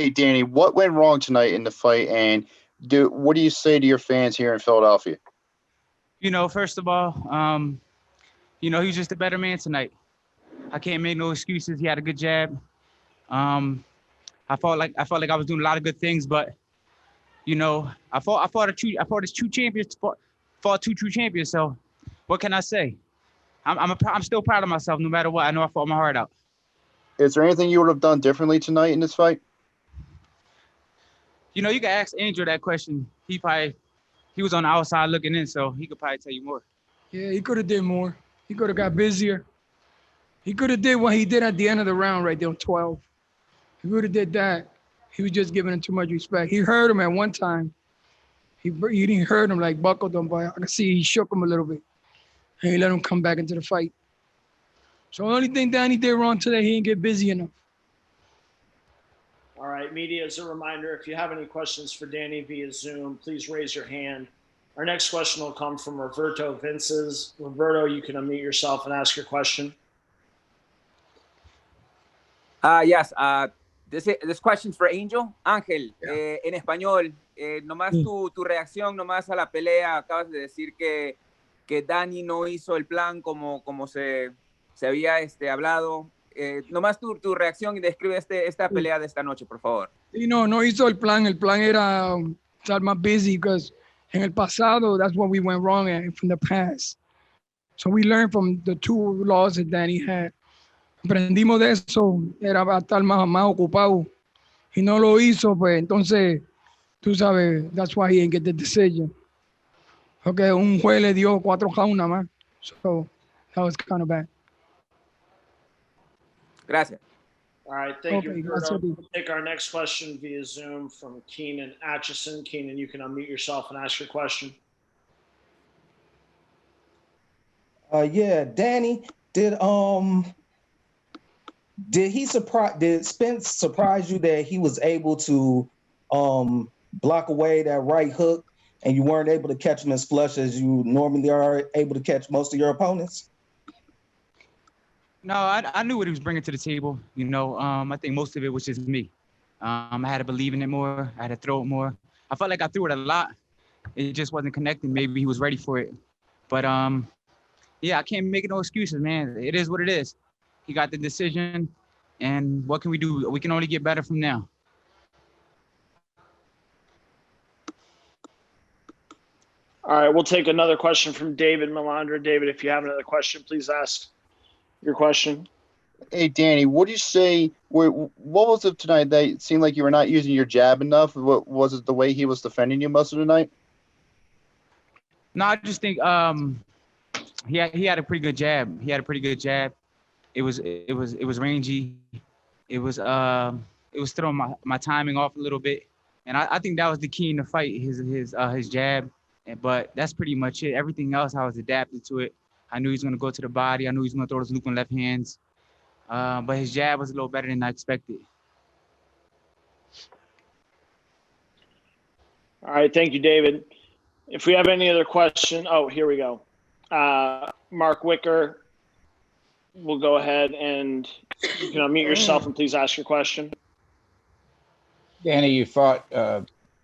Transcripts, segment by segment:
Hey, Danny, what went wrong tonight in the fight, and what do you say to your fans here in Philadelphia? First of all, he was just a better man tonight. I can't make no excuses. He had a good jab. Um, I felt like I was doing a lot of good things, but I fought as true champions, fought two true champions. So what can I say? I'm still proud of myself no matter what. I know I fought my heart out. Is there anything you would have done differently tonight in this fight? You can ask Angel that question. He was on the outside looking in, so he could probably tell you more. Yeah, he could have did more. He could have got busier. He could have did what he did at the end of the round right there on 12. He would have did that. He was just giving him too much respect. He hurt him at one time. He didn't hurt him like buckled him, but I can see he shook him a little bit. And he let him come back into the fight. So the only thing Danny did wrong today, he didn't get busy enough. All right, media, as a reminder, if you have any questions for Danny via Zoom, please raise your hand. Our next question will come from Roberto Vinces. Roberto, you can unmute yourself and ask your question. Yes, this question's for Angel. Ángel, en español, nomás tu reacción nomás a la pelea. Acabas de decir que Danny no hizo el plan como se había hablado. Nomás tu reacción y describe esta pelea de esta noche, por favor. Sí, no hizo el plan. El plan era estar más busy because en el pasado, that's what we went wrong at from the past. So we learned from the two laws that Danny had. Aprendimos de eso, era para estar más ocupado. Y no lo hizo, pues entonces, tú sabes, that's why he didn't get the decision. Porque un juez le dio 4 rounds nada más. So that was kind of bad. Gracias. All right, thank you, Roberto. We'll take our next question via Zoom from Keenan Atchison. Keenan, you can unmute yourself and ask your question. Yeah, Danny, did Spence surprise you that he was able to block away that right hook and you weren't able to catch him as flush as you normally are able to catch most of your opponents? No, I knew what he was bringing to the table. I think most of it was just me. I had to believe in it more. I had to throw it more. I felt like I threw it a lot. It just wasn't connecting. Maybe he was ready for it. But, yeah, I can't make no excuses, man. It is what it is. He got the decision, and what can we do? We can only get better from now. All right, we'll take another question from David Melandra. David, if you have another question, please ask your question. Hey, Danny, what do you say? What was it tonight that it seemed like you were not using your jab enough? What was it, the way he was defending you most of the night? No, I just think he had a pretty good jab. It was rangy. It was throwing my timing off a little bit, and I think that was the key in the fight. His jab, but that's pretty much it. Everything else, I was adapting to it. I knew he was going to go to the body. I knew he was going to throw those looping left hands. But his jab was a little better than I expected. All right, thank you, David. If we have any other question, here we go. Mark Wicker, we'll go ahead and you can unmute yourself and please ask your question. Danny, you fought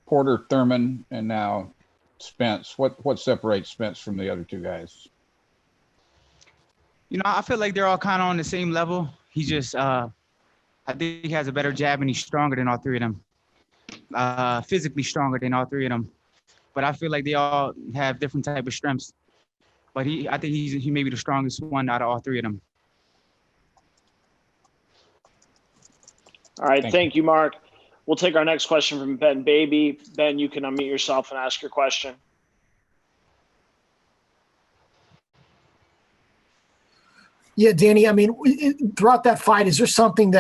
Porter, Thurman, and now Spence. What separates Spence from the other two guys? I feel like they're all kind of on the same level. He just, I think he has a better jab and he's stronger than all three of them. Physically stronger than all three of them. But I feel like they all have different type of strengths. But I think he may be the strongest one out of all three of them. All right, thank you, Mark. We'll take our next question from Ben Baby. Ben, you can unmute yourself and ask your question. Yeah, Danny, I mean, throughout that fight, is there something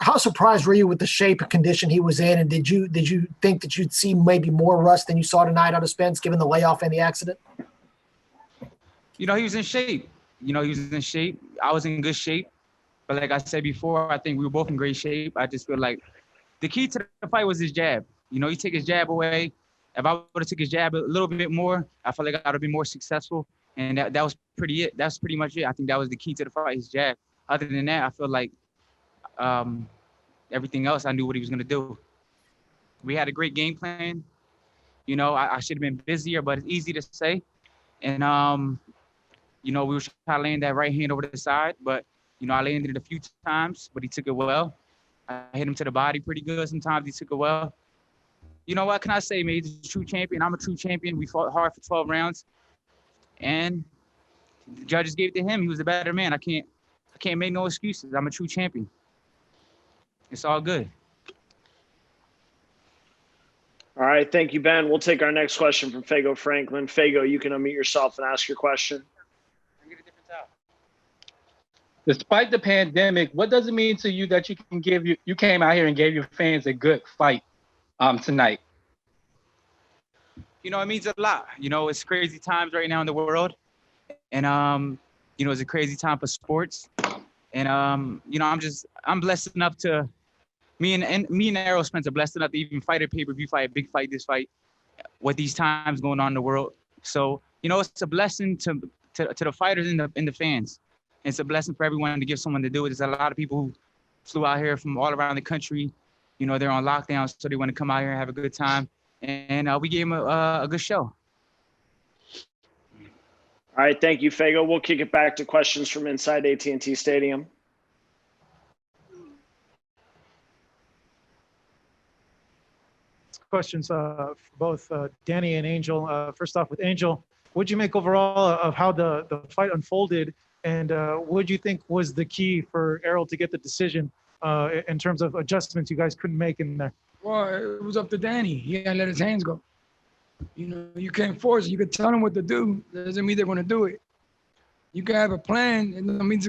how surprised were you with the shape and condition he was in? And did you think that you'd see maybe more rust than you saw tonight out of Spence, given the layoff and the accident? He was in shape. I was in good shape. But like I said before, I think we were both in great shape. I just feel like the key to the fight was his jab. He took his jab away. If I would have took his jab a little bit more, I feel like I would have been more successful. And that was pretty it. That's pretty much it. I think that was the key to the fight, his jab. Other than that, I feel like everything else, I knew what he was gonna do. We had a great game plan. You know, I should have been busier, but it's easy to say. And you know, we were trying to land that right hand over the side, but you know, I landed it a few times, but he took it well. I hit him to the body pretty good. Sometimes he took it well. You know what can I say, man? He's a true champion. I'm a true champion. We fought hard for 12 rounds, and the judges gave it to him. He was the better man. I can't make no excuses. I'm a true champion. It's all good. All right, thank you, Ben. We'll take our next question from Fago Franklin. Fago, you can unmute yourself and ask your question. Despite the pandemic, what does it mean to you that you came out here and gave your fans a good fight tonight? You know, it means a lot. You know, it's crazy times right now in the world. And, you know, it's a crazy time for sports. And, you know, I'm blessed enough to, me and Errol Spence are blessed enough to even fight a pay-per-view fight, a big fight, this fight, with these times going on in the world. So, you know, it's a blessing to the fighters and the fans. It's a blessing for everyone to give someone to do it. There's a lot of people who flew out here from all around the country. You know, they're on lockdown, so they want to come out here and have a good time. And we gave them a good show. All right, thank you, Fago. We'll kick it back to questions from inside AT&T Stadium. Questions for both Danny and Angel. First off, with Angel, what did you make overall of how the fight unfolded, and what do you think was the key for Errol to get the decision in terms of adjustments you guys couldn't make in there? Well, it was up to Danny. He had to let his hands go. You know, you can't force it. You could tell them what to do. That doesn't mean they're going to do it. You can have a plan, and that means,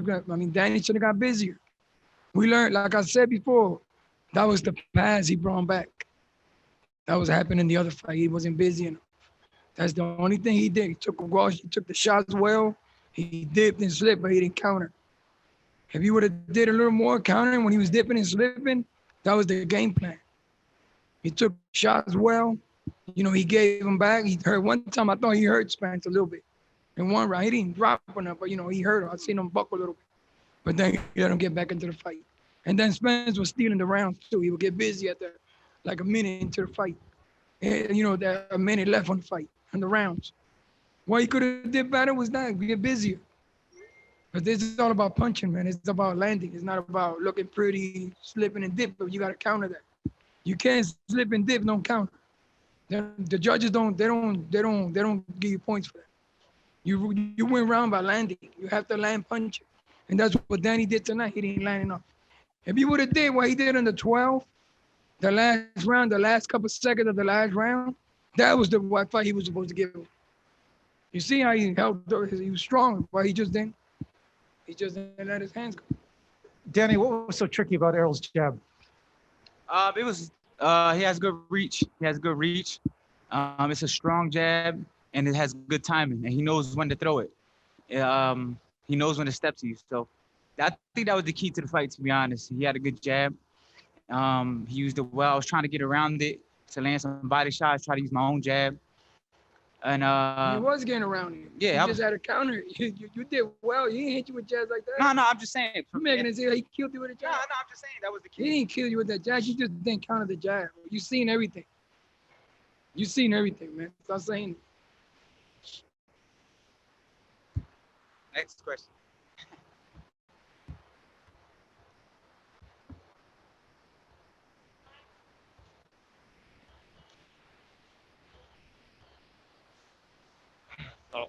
Danny should have got busier. We learned, like I said before, that was the pass he brought back. That was happening in the other fight. He wasn't busy enough. That's the only thing he did. He took a wash. He took the shots well. He dipped and slipped, but he didn't counter. If he would have did a little more countering when he was dipping and slipping, that was the game plan. He took shots well. You know, he gave him back. He hurt one time. I thought he hurt Spence a little bit. In one round, he didn't drop enough, but, you know, he hurt him. I seen him buckle a little bit. But then he let him get back into the fight. And then Spence was stealing the rounds, too. He would get busy at like a minute into the fight. And, you know, there a minute left on the fight, on the rounds. What he could have did better was that, get busier. But this is all about punching, man. It's about landing. It's not about looking pretty, slipping and dip, but you got to counter that. You can't slip and dip, don't counter. The judges don't give you points for that. You win round by landing. You have to land punching. And that's what Danny did tonight. He didn't land enough. If he would have did what he did in the 12, the last round, the last couple seconds of the last round, that was the fight he was supposed to give him. You see how he held, he was strong, but he just didn't let his hands go. Danny, what was so tricky about Errol's jab? It was he has good reach. It's a strong jab, and it has good timing, and he knows when to throw it. He knows when to step to you. So I think that was the key to the fight, to be honest. He had a good jab. He used it well. I was trying to get around it to land some body shots, try to use my own jab. And he was getting around it. Yeah, he just had a counter. You did well. He didn't hit you with jabs like that. No, I'm just saying. You're making it say he killed you with a jab. No, I'm just saying that was the key. He didn't kill you with that jab. You just didn't counter the jab. You seen everything. You seen everything, man. Stop saying it. Next question.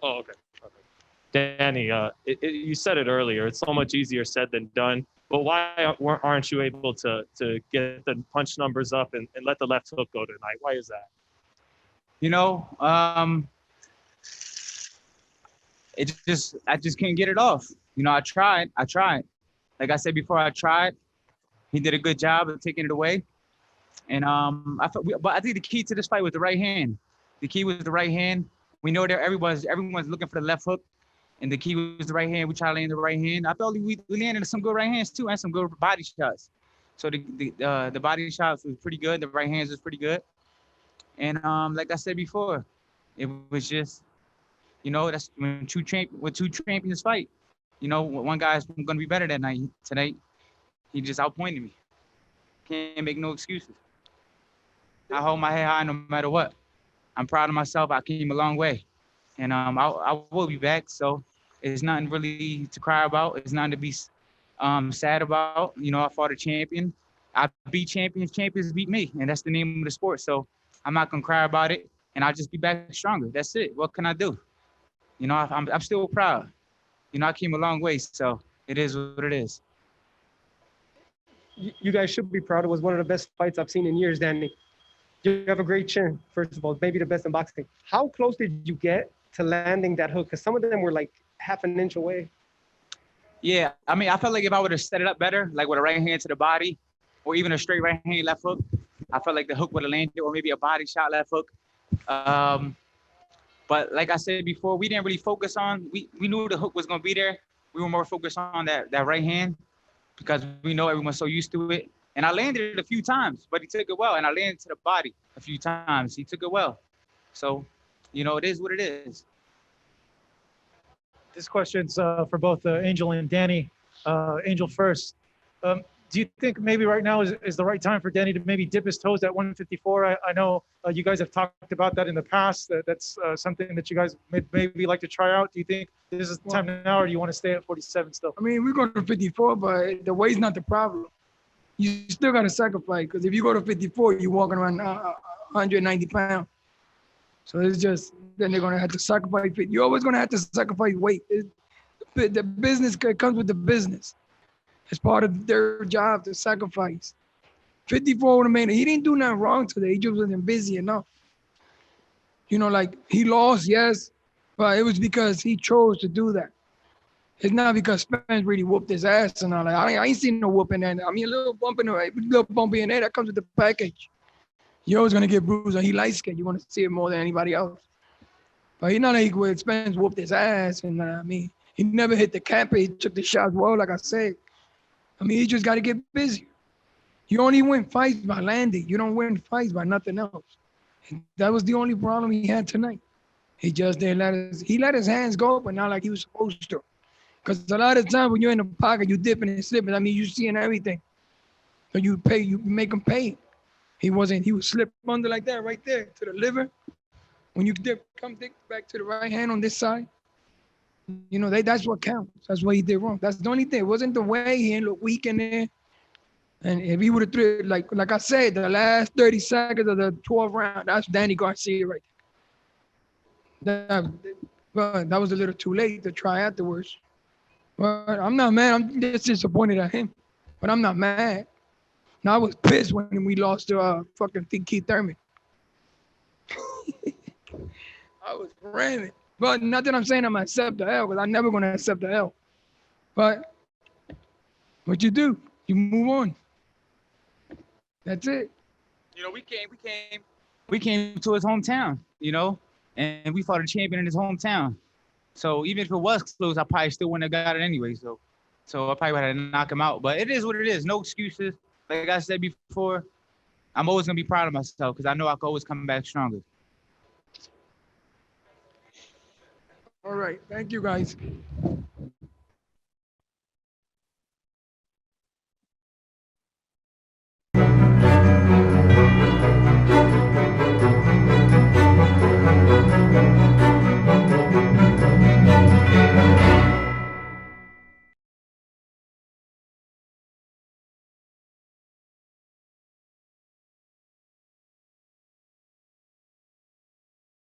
Oh, okay. Danny, you said it earlier. It's so much easier said than done. But why aren't you able to get the punch numbers up and let the left hook go tonight? Why is that? You know, I just can't get it off. You know, I tried. Like I said before, I tried. He did a good job of taking it away. And but I think the key to this fight was the right hand. The key was the right hand. We know that everyone's looking for the left hook, and the key was the right hand. We tried to land the right hand. I felt we landed some good right hands too, and some good body shots. So the body shots was pretty good. The right hands was pretty good. And like I said before, it was just, you know, that's when two champions fight. You know, one guy's going to be better that night. Tonight, he just outpointed me. can't make no excuses. I hold my head high no matter what. I'm proud of myself. I came a long way, and I will be back. So it's nothing really to cry about. It's nothing to be sad about. You know, I fought a champion. I beat champions. Champions beat me, and that's the name of the sport. So I'm not gonna cry about it, and I'll just be back stronger. That's it. What can I do? You know, I'm still proud. You know, I came a long way, so it is what it is. You guys should be proud. It was one of the best fights I've seen in years, Danny. You have a great chin, first of all, maybe the best in boxing. How close did you get to landing that hook? Because some of them were like half an inch away. Yeah, I mean, I felt like if I would have set it up better, like with a right hand to the body, or even a straight right hand left hook, I felt like the hook would have landed, or maybe a body shot left hook. But like I said before, we didn't really focus on. We knew the hook was gonna be there. We were more focused on that right hand because we know everyone's so used to it. And I landed it a few times, but he took it well. And I landed to the body a few times. He took it well. So, you know, it is what it is. This question's for both Angel and Danny. Angel first. Do you think maybe right now is the right time for Danny to maybe dip his toes at 154? I know you guys have talked about that in the past. That's something that you guys maybe like to try out. Do you think this is the time now, or do you want to stay at 47 still? I mean, we're going to 54, but the weight's not the problem. You still got to sacrifice, because if you go to 54, you're walking around 190 pounds. So it's just, then they're going to have to sacrifice. You're always going to have to sacrifice weight. The business comes with the business. It's part of their job to sacrifice. 54 would have made it. He didn't do nothing wrong today. He just wasn't busy enough. You know, like he lost, yes, but it was because he chose to do that. It's not because Spence really whooped his ass and all that. I ain't seen no whooping in there. I mean, a little bump in there, that comes with the package. You're always going to get bruised, and he light skinned. You're going to see it more than anybody else. But he's not like where Spence whooped his ass. And I mean, he never hit the cap. He took the shots well, like I said. I mean, he just got to get busy. You only win fights by landing. You don't win fights by nothing else. And that was the only problem he had tonight. He just didn't let his hands go, but not like he was supposed to. Because a lot of times when you're in the pocket, you dipping and slipping. I mean, you seeing everything. So you make him pay. He was slipped under like that right there to the liver. When you dip back to the right hand on this side, you know, that's what counts. That's what he did wrong. That's the only thing. It wasn't the way he didn't look weak in there. And if he would have threw, like I said, the last 30 seconds of the 12th round, that's Danny Garcia right there. But that was a little too late to try afterwards. But I'm not mad. I'm just disappointed at him. But I'm not mad. Now I was pissed when we lost to fucking Keith Thurman. I was ramming. But not that I'm saying I'm gonna accept the L, because I'm never gonna accept the L. But what you do, you move on. That's it. You know, we came to his hometown, you know, and we fought a champion in his hometown. So even if it was close, I probably still wouldn't have got it anyway. So I probably would have to knock him out. But it is what it is. No excuses. Like I said before, I'm always gonna be proud of myself because I know I can always come back stronger. All right. Thank you, guys.